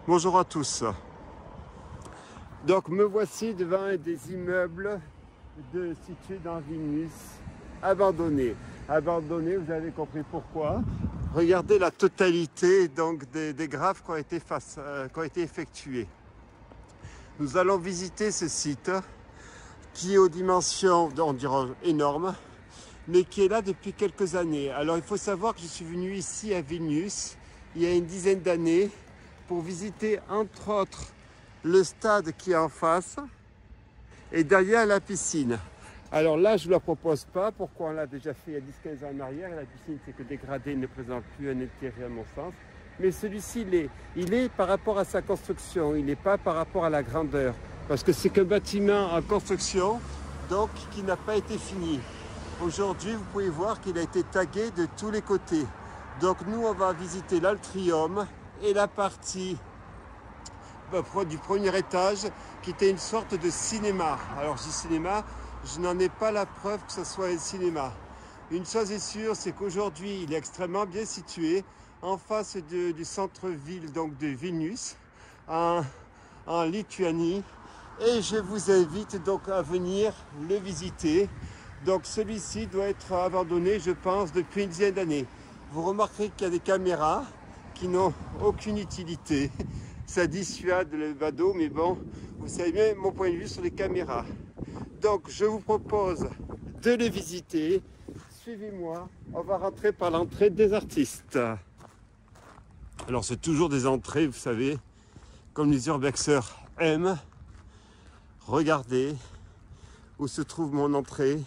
Bonjour à tous. Donc me voici devant un des immeubles situés dans Vilnius, abandonnés. Abandonnés, vous avez compris pourquoi. Regardez la totalité donc, des graphes qui ont été effectués. Nous allons visiter ce site qui est aux dimensions, on dirait, énormes, mais qui est là depuis quelques années. Alors il faut savoir que je suis venu ici à Vilnius il y a une dizaine d'années pour visiter entre autres le stade qui est en face et derrière la piscine. Alors là, je ne la propose pas. Pourquoi on l'a déjà fait il y a 10-15 ans en arrière et la piscine c'est que dégradée, il ne présente plus un intérêt à mon sens. Mais celui-ci, il est par rapport à sa construction, il n'est pas par rapport à la grandeur. Parce que c'est qu'un bâtiment en construction, donc qui n'a pas été fini. Aujourd'hui, vous pouvez voir qu'il a été tagué de tous les côtés. Donc nous, on va visiter l'atrium et la partie du premier étage qui était une sorte de cinéma. Alors je dis cinéma, je n'en ai pas la preuve que ce soit un cinéma. Une chose est sûre, c'est qu'aujourd'hui, il est extrêmement bien situé en face du centre-ville donc de Vilnius, en Lituanie. Et je vous invite donc à venir le visiter. Donc celui-ci doit être abandonné, je pense, depuis une dizaine d'années. Vous remarquerez qu'il y a des caméras qui n'ont aucune utilité. Ça dissuade le badaud, mais bon, vous savez bien mon point de vue sur les caméras. Donc je vous propose de le visiter. Suivez-moi, on va rentrer par l'entrée des artistes. Alors c'est toujours des entrées, vous savez, comme les urbexeurs aiment. Regardez où se trouve mon entrée.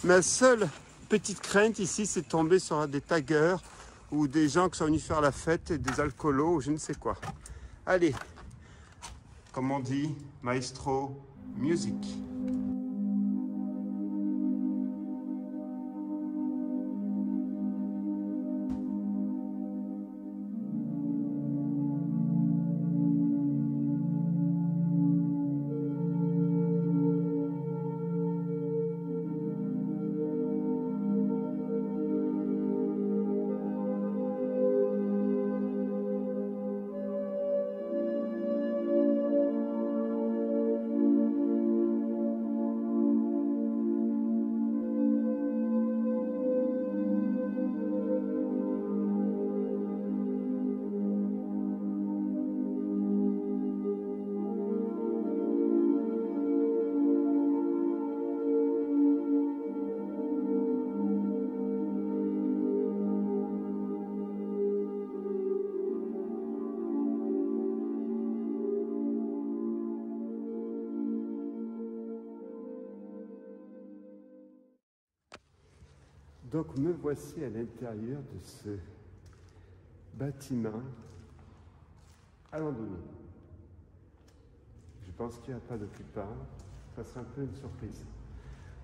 Ma seule petite crainte ici, c'est de tomber sur des taggers ou des gens qui sont venus faire la fête, des alcoolos ou je ne sais quoi. Allez, comme on dit, maestro, music. Donc me voici à l'intérieur de ce bâtiment abandonné. Je pense qu'il n'y a pas d'occupant, ça sera un peu une surprise.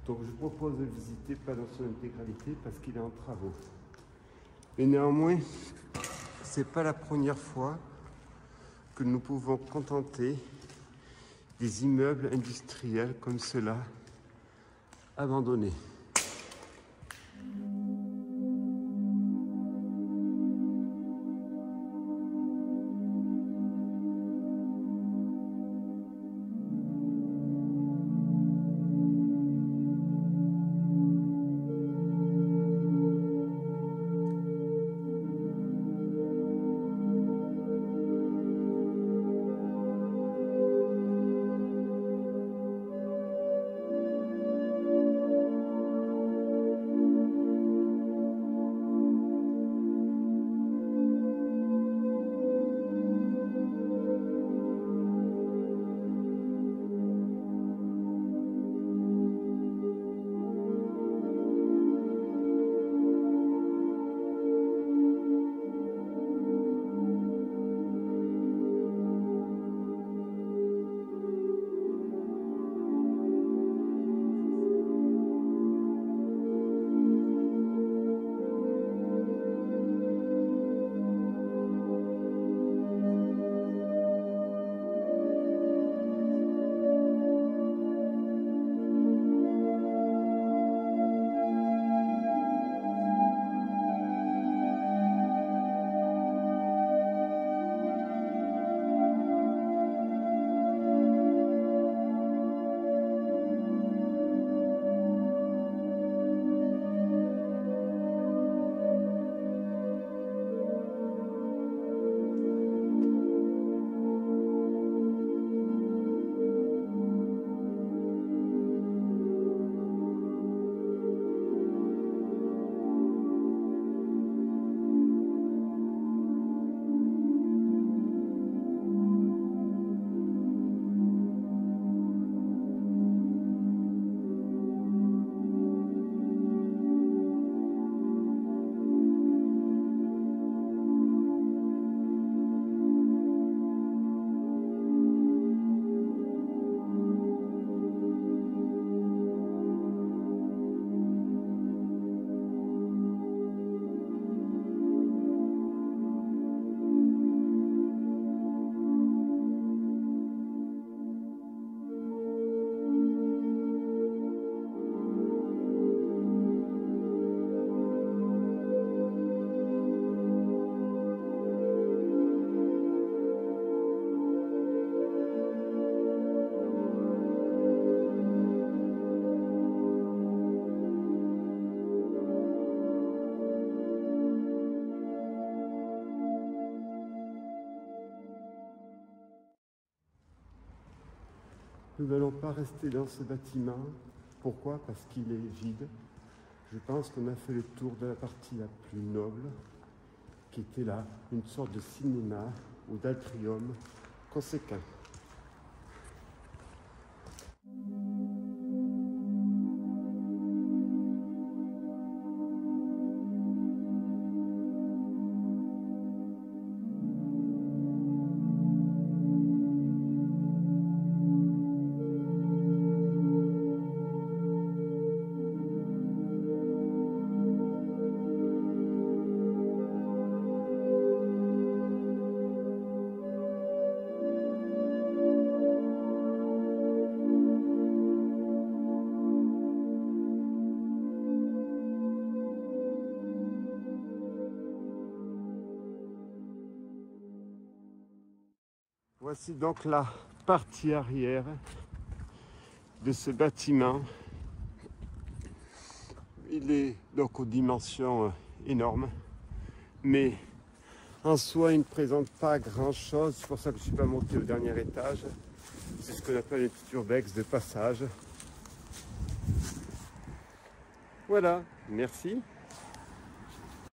Donc je vous propose de le visiter, pas dans son intégralité, parce qu'il est en travaux. Mais néanmoins, c'est pas la première fois que nous pouvons contenter des immeubles industriels comme cela, abandonnés. Nous n'allons pas rester dans ce bâtiment. Pourquoi? Parce qu'il est vide. Je pense qu'on a fait le tour de la partie la plus noble, qui était là, une sorte de cinéma ou d'atrium conséquent. Voici donc la partie arrière de ce bâtiment. Il est donc aux dimensions énormes, mais en soi il ne présente pas grand chose. C'est pour ça que je ne suis pas monté au dernier étage. C'est ce qu'on appelle une petite urbex de passage. Voilà, merci.